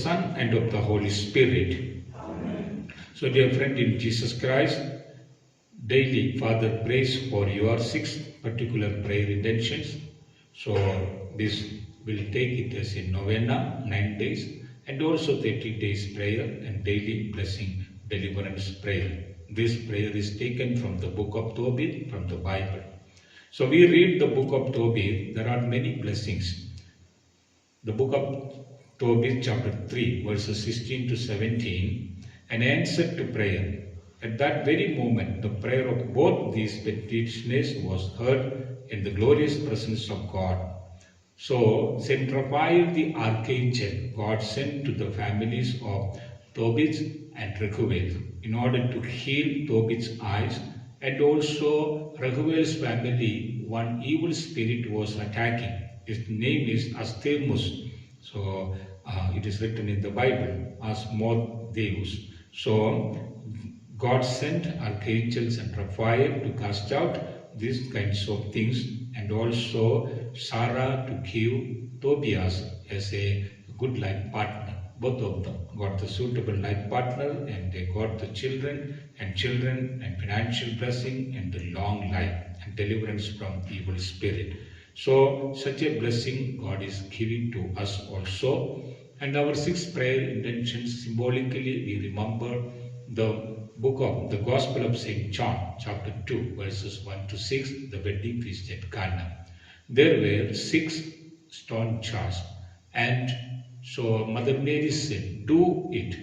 Son and of the Holy Spirit. Amen. So dear friend in Jesus Christ, daily Father prays for your 6 particular prayer intentions. So this will take it as a novena, 9 days, and also 30 days prayer and daily blessing deliverance prayer. This prayer is taken from the book of Tobit, from the Bible. So we read the book of Tobit, there are many blessings. The book of Tobit chapter 3 verses 16 to 17, an answer to prayer. At that very moment, the prayer of both these petitioners was heard in the glorious presence of God. So, Saint Raphael the Archangel, God sent to the families of Tobit and Rehuel in order to heal Tobit's eyes, and also Rehuel's family, one evil spirit was attacking. His name is Asthemus. So, it is written in the Bible, Asmodeus. So, God sent archangels and Raphael to cast out these kinds of things, and also Sarah to give Tobias as a good life partner. Both of them got the suitable life partner, and they got the children and financial blessing and the long life and deliverance from evil spirit. So such a blessing God is giving to us also. And our 6 prayer intentions, symbolically we remember the book of the Gospel of St. John, chapter 2, verses 1 to 6, the wedding feast at Cana. There were 6 stone jars, and so Mother Mary said, do it,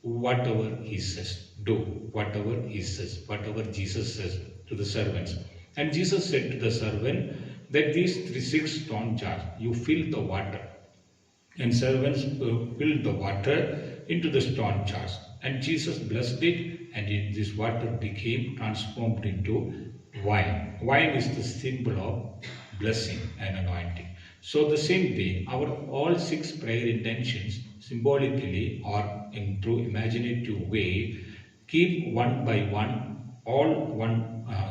whatever he says. Do whatever he says, whatever Jesus says to the servants. And Jesus said to the servant that these 6 stone jars, you fill the water. And servants filled the water into the stone jars. And Jesus blessed it, and this water became transformed into wine. Wine is the symbol of blessing and anointing. So the same way, our all 6 prayer intentions symbolically or in through imaginative way, keep one by one,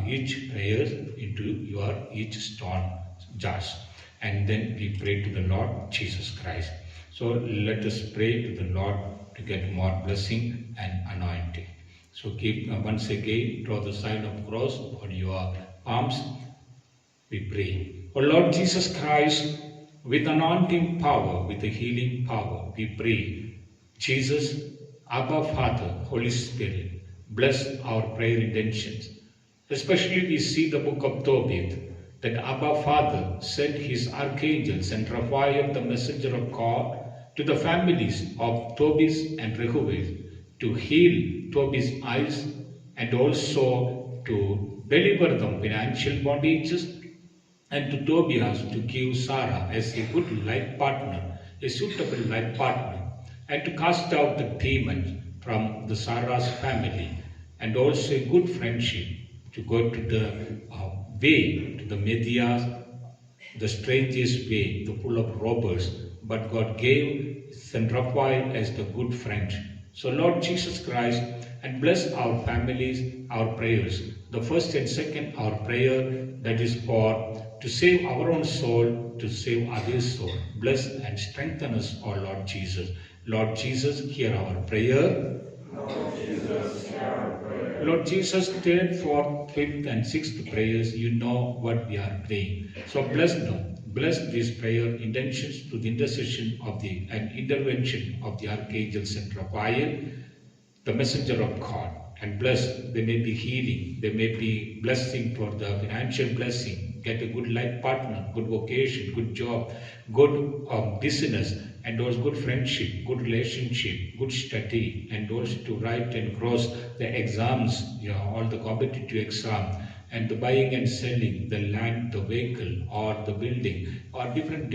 each prayer into your each stone jars. And then we pray to the Lord Jesus Christ. So let us pray to the Lord to get more blessing and anointing. So keep once again, draw the sign of cross on your palms. We pray. O Lord Jesus Christ, with anointing power, with the healing power, we pray. Jesus, Abba Father, Holy Spirit, bless our prayer intentions. Especially we see the book of Tobit, that Abba Father sent his archangels and Raphael, the messenger of God, to the families of Tobit and Rehuel to heal Tobit's eyes and also to deliver them financial bondages, and to Tobias to give Sarah as a good life partner, a suitable life partner, and to cast out the demon from the Sarah's family, and also a good friendship to go to the way, to the Medias, the strangest way, the full of robbers, but God gave Saint Raphael as the good friend. So Lord Jesus Christ, and bless our families, our prayers. The first and second, our prayer that is for to save our own soul, to save others' soul. Bless and strengthen us, O Lord Jesus. Lord Jesus, hear our prayer. Lord Jesus, hear our prayer. Lord Jesus, 3rd, 4th, 5th and 6th prayers, you know what we are praying. So bless them. Bless these prayer intentions to the intercession of and intervention of the Archangel Saint Raphael, the messenger of God. And bless, there may be healing, there may be blessing for the financial blessing, get a good life partner, good vocation, good job, good business, and also good friendship, good relationship, good study, and also to write and cross the exams, all the competitive exam, and the buying and selling, the land, the vehicle, or the building, or different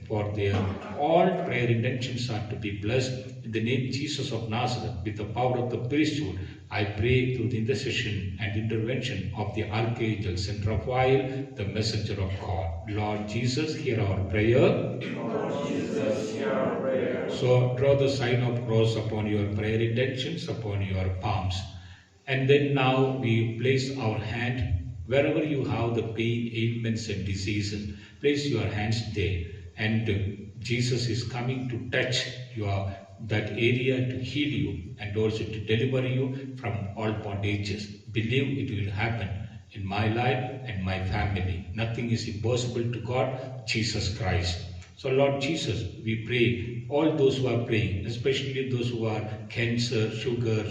for their all prayer intentions are to be blessed in the name Jesus of Nazareth. With the power of the priesthood, I pray through the intercession and intervention of the Archangel Saint Raphael, the messenger of God. Lord Jesus, hear our prayer. Lord Jesus, hear our prayer. So draw the sign of cross upon your prayer intentions, upon your palms. And then now we place our hand wherever you have the pain, ailments and diseases. Place your hands there, and Jesus is coming to touch your that area to heal you and also to deliver you from all bondages. Believe it will happen in my life and my family. Nothing is impossible to God, Jesus Christ. So Lord Jesus, we pray, all those who are praying, especially those who are cancer, sugar,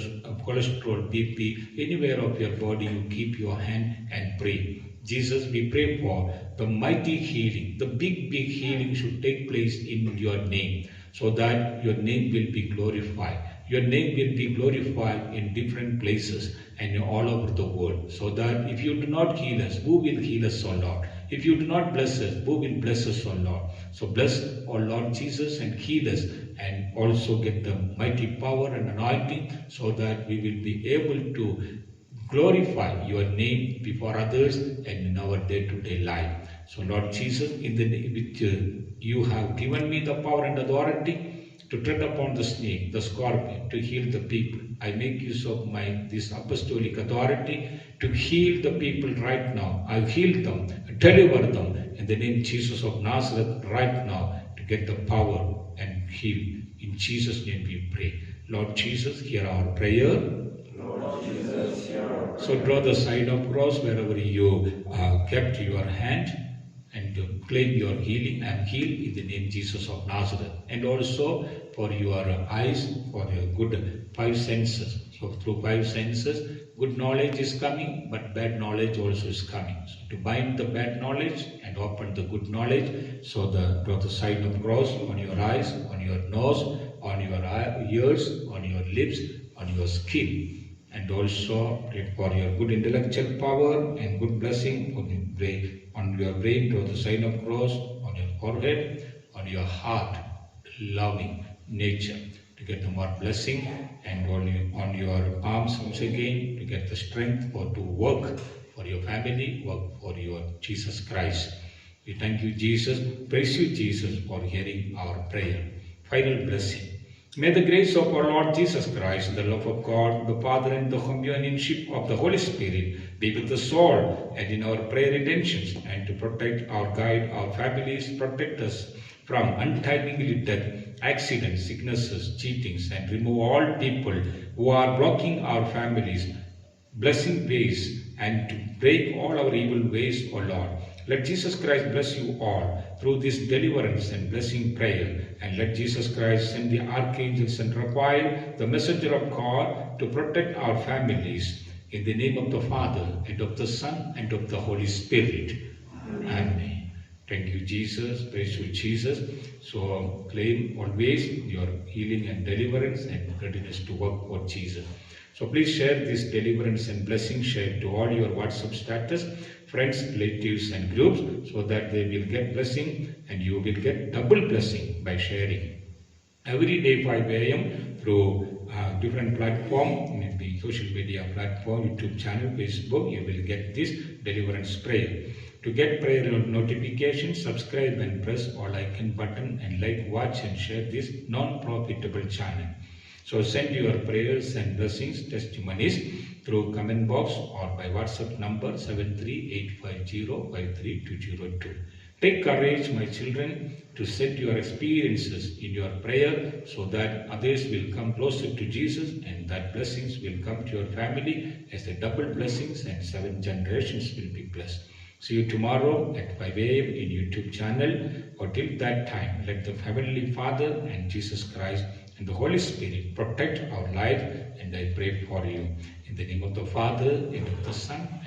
cholesterol, BP, anywhere of your body, you keep your hand and pray. Jesus, we pray for the mighty healing, the big healing should take place in your name, so that your name will be glorified. Your name will be glorified in different places and all over the world, so that if you do not heal us, who will heal us, O Lord? If you do not bless us, who will bless us, O Lord? So bless, O Lord Jesus, and heal us, and also get the mighty power and anointing, so that we will be able to glorify your name before others and in our day-to-day life. So Lord Jesus, in the name which you have given me the power and authority to tread upon the snake, the scorpion, to heal the people. I make use of this apostolic authority to heal the people right now. I heal them, deliver them in the name Jesus of Nazareth right now, to get the power and heal. In Jesus' name we pray. Lord Jesus, hear our prayer. Lord Jesus, hear our prayer. So draw the sign of cross wherever you kept your hand, and claim your healing. I am healed in the name Jesus of Nazareth. And also for your eyes, for your good five senses. So through five senses, good knowledge is coming, but bad knowledge also is coming. So to bind the bad knowledge and open the good knowledge, so draw the sign of cross on your eyes, on your nose, on your ears, on your lips, on your skin. And also pray for your good intellectual power and good blessing on your brain, draw the sign of cross on your forehead, on your heart, loving nature, to get the more blessing, and on your arms once again, to get the strength to work for your family, work for your Jesus Christ. We thank you, Jesus. Praise you, Jesus, for hearing our prayer. Final blessing. May the grace of our Lord Jesus Christ, the love of God, the Father, and the companionship of the Holy Spirit be with us all and in our prayer intentions, and to protect our guide, our families, protect us from untimely death, accidents, sicknesses, cheatings, and remove all people who are blocking our families, blessing ways, and to break all our evil ways, O Lord. Let Jesus Christ bless you all through this deliverance and blessing prayer. And let Jesus Christ send the archangels and Raphael, the messenger of God, to protect our families. In the name of the Father, and of the Son, and of the Holy Spirit. Amen. Thank you, Jesus. Praise you, Jesus. So claim always your healing and deliverance and readiness to work for Jesus. So please share this deliverance and blessing, share to all your WhatsApp status, friends, relatives, and groups, so that they will get blessing and you will get double blessing by sharing. Every day 5 a.m. through different platform, maybe social media platform, YouTube channel, Facebook, you will get this deliverance prayer. To get prayer notifications, subscribe and press all icon button, and like, watch, and share this non-profitable channel. So send your prayers and blessings, testimonies through comment box or by WhatsApp number 73850 Take courage, my children, to set your experiences in your prayer, so that others will come closer to Jesus, and that blessings will come to your family as the double blessings, and 7 generations will be blessed. See you tomorrow at 5 a.m. in YouTube channel. Until that time, let the Heavenly Father and Jesus Christ and the Holy Spirit protect our life, and I pray for you. In the name of the Father, and of the Son, and